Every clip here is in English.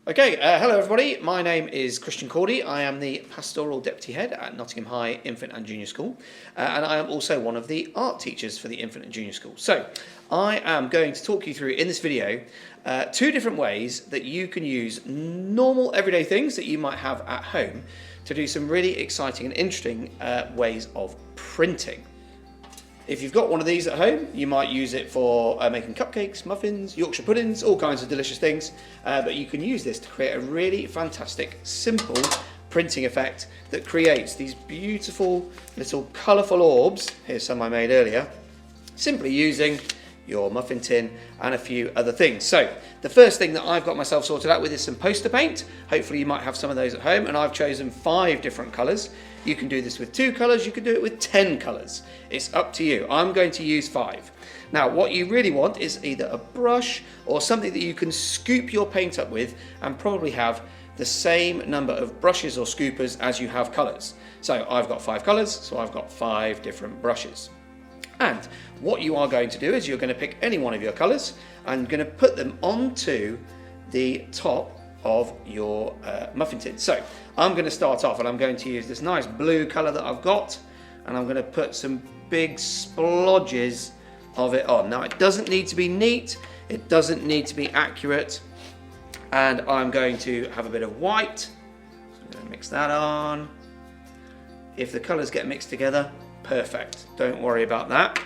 Okay, hello everybody. My name is Christian Cordy. I am the Pastoral Deputy Head at Nottingham High Infant and Junior School, and I am also one of the art teachers for the Infant and Junior School. So, I am going to talk you through in this video two different ways that you can use normal everyday things that you might have at home to do some really exciting and interesting ways of printing. If you've got one of these at home, you might use it for making cupcakes, muffins, Yorkshire puddings, all kinds of delicious things. But you can use this to create a really fantastic, simple printing effect that creates these beautiful little colourful orbs. Here's some I made earlier, simply using your muffin tin and a few other things. So the first thing that I've got myself sorted out with is some poster paint. Hopefully you might have some of those at home, and I've chosen 5 different colours. You can do this with 2 colours, you can do it with 10 colours. It's up to you. I'm going to use 5. Now what you really want is either a brush or something that you can scoop your paint up with and probably have the same number of brushes or scoopers as you have colours. So I've got 5 colours, so I've got 5 different brushes. And what you are going to do is you're going to pick any one of your colours and going to put them onto the top of your muffin tin. So I'm going to start off and I'm going to use this nice blue colour that I've got, and I'm going to put some big splodges of it on. Now it doesn't need to be neat, it doesn't need to be accurate, and I'm going to have a bit of white, so I'm going to mix that on. If the colours get mixed together, perfect, don't worry about that.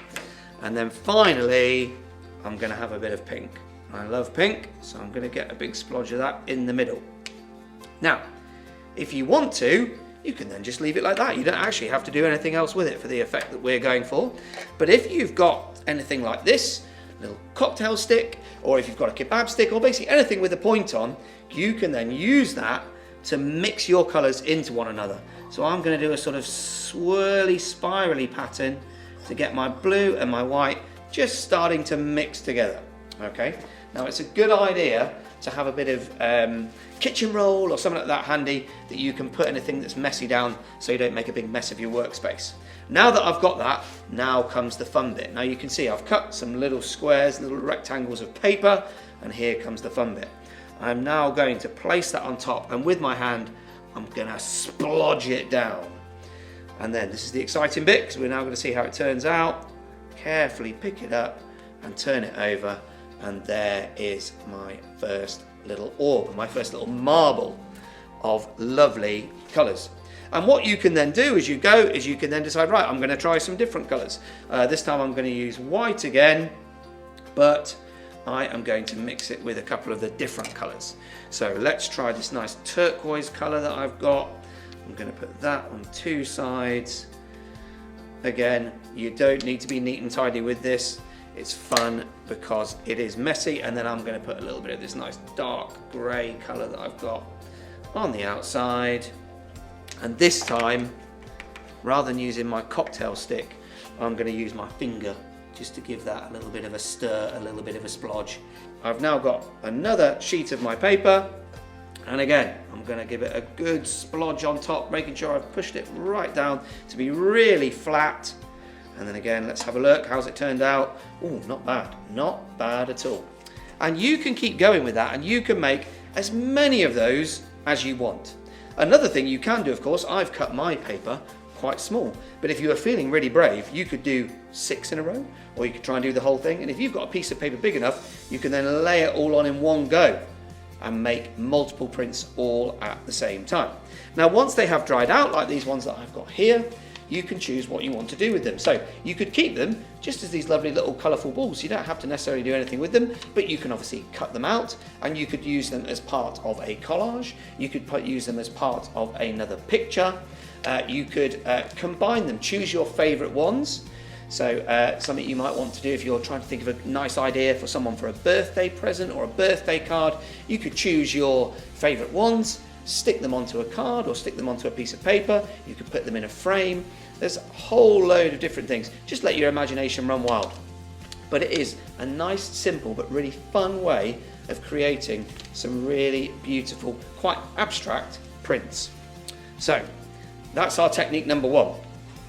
And then finally I'm going to have a bit of pink. I love pink, so I'm going to get a big splodge of that in the middle. Now if you want to, you can then just leave it like that. You don't actually have to do anything else with it for the effect that we're going for. But if you've got anything like this, a little cocktail stick, or if you've got a kebab stick, or basically anything with a point on, you can then use that to mix your colours into one another. So I'm going to do a sort of swirly, spirally pattern to get my blue and my white just starting to mix together. Okay, now it's a good idea to have a bit of kitchen roll or something like that handy that you can put anything that's messy down so you don't make a big mess of your workspace. Now that I've got that, now comes the fun bit. Now you can see I've cut some little squares, little rectangles of paper, and here comes the fun bit. I'm now going to place that on top, and with my hand I'm going to splodge it down. And then this is the exciting bit, because we're now going to see how it turns out. Carefully pick it up and turn it over, and there is my first little orb, my first little marble of lovely colours. And what you can then do as you go is you can then decide, right, I'm going to try some different colours. This time I'm going to use white again, but I am going to mix it with a couple of the different colours. So let's try this nice turquoise colour that I've got. I'm going to put that on 2 sides. Again, you don't need to be neat and tidy with this. It's fun because it is messy. And then I'm going to put a little bit of this nice dark grey colour that I've got on the outside. And this time, rather than using my cocktail stick, I'm going to use my finger just to give that a little bit of a stir, a little bit of a splodge. I've now got another sheet of my paper, and again I'm going to give it a good splodge on top, making sure I've pushed it right down to be really flat. And then again, let's have a look. How's it turned out? Oh, not bad, not bad at all. And you can keep going with that, and you can make as many of those as you want. Another thing you can do, of course, I've cut my paper quite small, but if you are feeling really brave, you could do 6 in a row, or you could try and do the whole thing. And if you've got a piece of paper big enough, you can then lay it all on in one go and make multiple prints all at the same time. Now once they have dried out, like these ones that I've got here, you can choose what you want to do with them. So you could keep them just as these lovely little colourful balls. You don't have to necessarily do anything with them, but you can obviously cut them out, and you could use them as part of a collage. You could use them as part of another picture. You could combine them, choose your favourite ones. So something you might want to do if you're trying to think of a nice idea for someone for a birthday present or a birthday card, you could choose your favourite ones, stick them onto a card or stick them onto a piece of paper. You could put them in a frame. There's a whole load of different things. Just let your imagination run wild. But it is a nice, simple but really fun way of creating some really beautiful, quite abstract prints. So that's our technique number 1.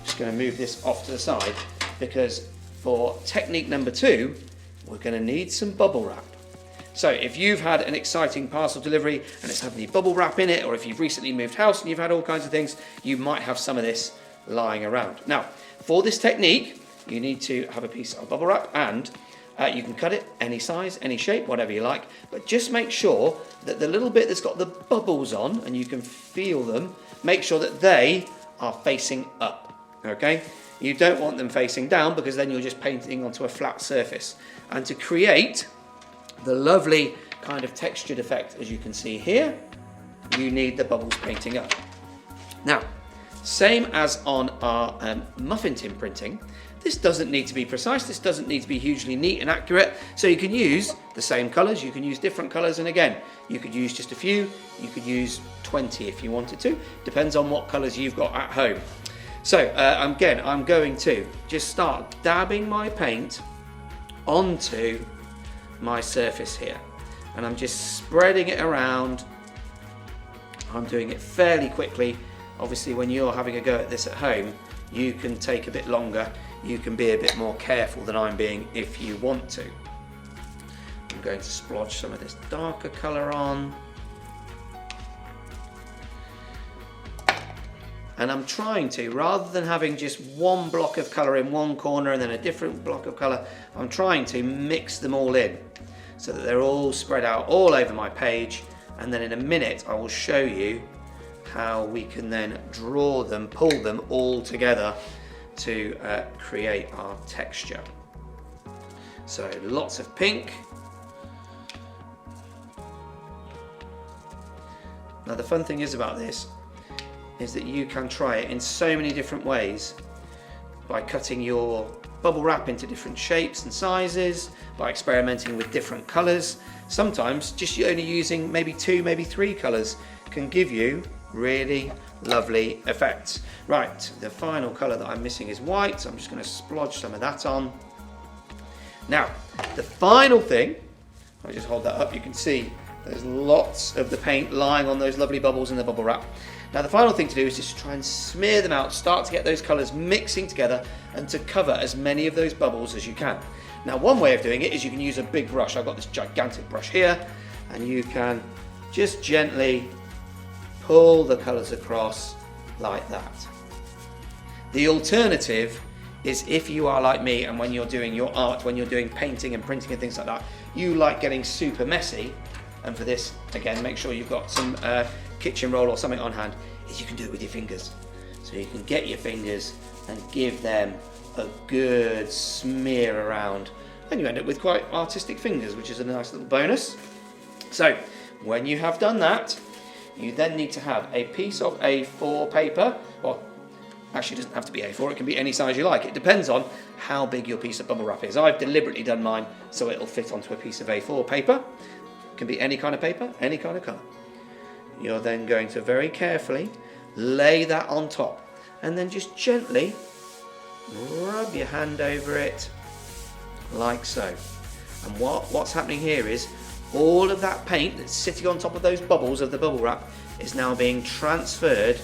Just going to move this off to the side, because for technique number 2, we're going to need some bubble wrap. So if you've had an exciting parcel delivery and it's had any bubble wrap in it, or if you've recently moved house and you've had all kinds of things, you might have some of this lying around. Now, for this technique, you need to have a piece of bubble wrap, and you can cut it any size, any shape, whatever you like, but just make sure that the little bit that's got the bubbles on, and you can feel them, make sure that they are facing up, okay? You don't want them facing down, because then you're just painting onto a flat surface. And to create the lovely kind of textured effect, as you can see here, you need the bubbles painting up. Now, same as on our muffin tin printing, this doesn't need to be precise, this doesn't need to be hugely neat and accurate, so you can use the same colours, you can use different colours, and again, you could use just a few, you could use 20 if you wanted to, depends on what colours you've got at home. So again, I'm going to just start dabbing my paint onto my surface here, and I'm just spreading it around. I'm doing it fairly quickly. Obviously, when you're having a go at this at home, you can take a bit longer, you can be a bit more careful than I'm being if you want to. I'm going to splodge some of this darker colour on. And I'm trying to, rather than having just one block of colour in one corner and then a different block of colour, I'm trying to mix them all in so that they're all spread out all over my page. And then in a minute, I will show you how we can then draw them, pull them all together to create our texture. So lots of pink. Now the fun thing is about this is that you can try it in so many different ways, by cutting your bubble wrap into different shapes and sizes, by experimenting with different colours. Sometimes just only using maybe 2, maybe 3 colours can give you really lovely effects. Right, the final colour that I'm missing is white, so I'm just going to splodge some of that on. Now, the final thing, I'll just hold that up, you can see there's lots of the paint lying on those lovely bubbles in the bubble wrap. Now the final thing to do is just try and smear them out, start to get those colours mixing together and to cover as many of those bubbles as you can. Now one way of doing it is you can use a big brush. I've got this gigantic brush here, and you can just gently pull the colours across like that. The alternative is, if you are like me and when you're doing your art, when you're doing painting and printing and things like that, you like getting super messy, and for this, again, make sure you've got some kitchen roll or something on hand, is you can do it with your fingers. So you can get your fingers and give them a good smear around, and you end up with quite artistic fingers, which is a nice little bonus. So when you have done that, you then need to have a piece of A4 paper, or actually it doesn't have to be A4, it can be any size you like. It depends on how big your piece of bubble wrap is. I've deliberately done mine so it'll fit onto a piece of A4 paper. It can be any kind of paper, any kind of colour. You're then going to very carefully lay that on top, and then just gently rub your hand over it like so. And what's happening here is all of that paint that's sitting on top of those bubbles of the bubble wrap is now being transferred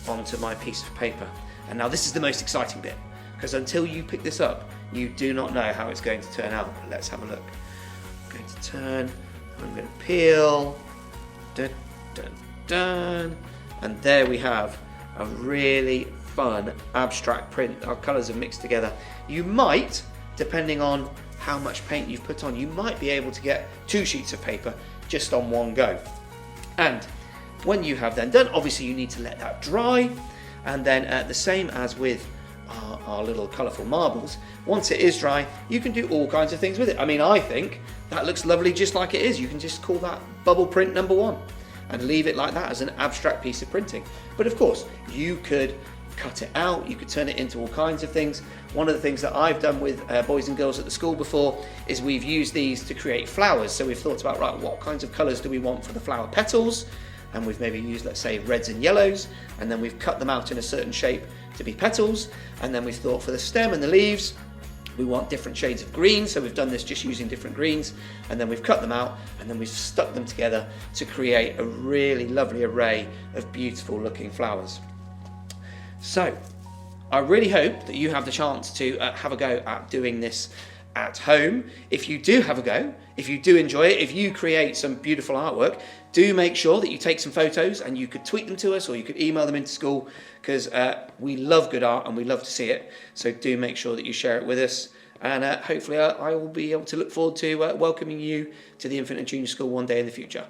onto my piece of paper. And now this is the most exciting bit, because until you pick this up, you do not know how it's going to turn out. Let's have a look. I'm going to turn, I'm going to peel, dun, dun, dun, and there we have a really fun abstract print. Our colours have mixed together. You might, depending on how much paint you've put on, you might be able to get 2 sheets of paper just on one go. And when you have then done, obviously you need to let that dry, and then the same as with our little colourful marbles, once it is dry, you can do all kinds of things with it. I mean, I think that looks lovely just like it is. You can just call that bubble print number 1 and leave it like that as an abstract piece of printing. But of course, you could cut it out, you could turn it into all kinds of things. One of the things that I've done with boys and girls at the school before is we've used these to create flowers. So we've thought about, right, what kinds of colours do we want for the flower petals? And we've maybe used, let's say, reds and yellows, and then we've cut them out in a certain shape to be petals. And then we've thought for the stem and the leaves, we want different shades of green, so we've done this just using different greens, and then we've cut them out, and then we've stuck them together to create a really lovely array of beautiful looking flowers. So I really hope that you have the chance to have a go at doing this at home, if you do have a go, if you do enjoy it, if you create some beautiful artwork, do make sure that you take some photos, and you could tweet them to us or you could email them into school, because we love good art and we love to see it. So do make sure that you share it with us, and hopefully I will be able to look forward to welcoming you to the Infant and Junior School one day in the future.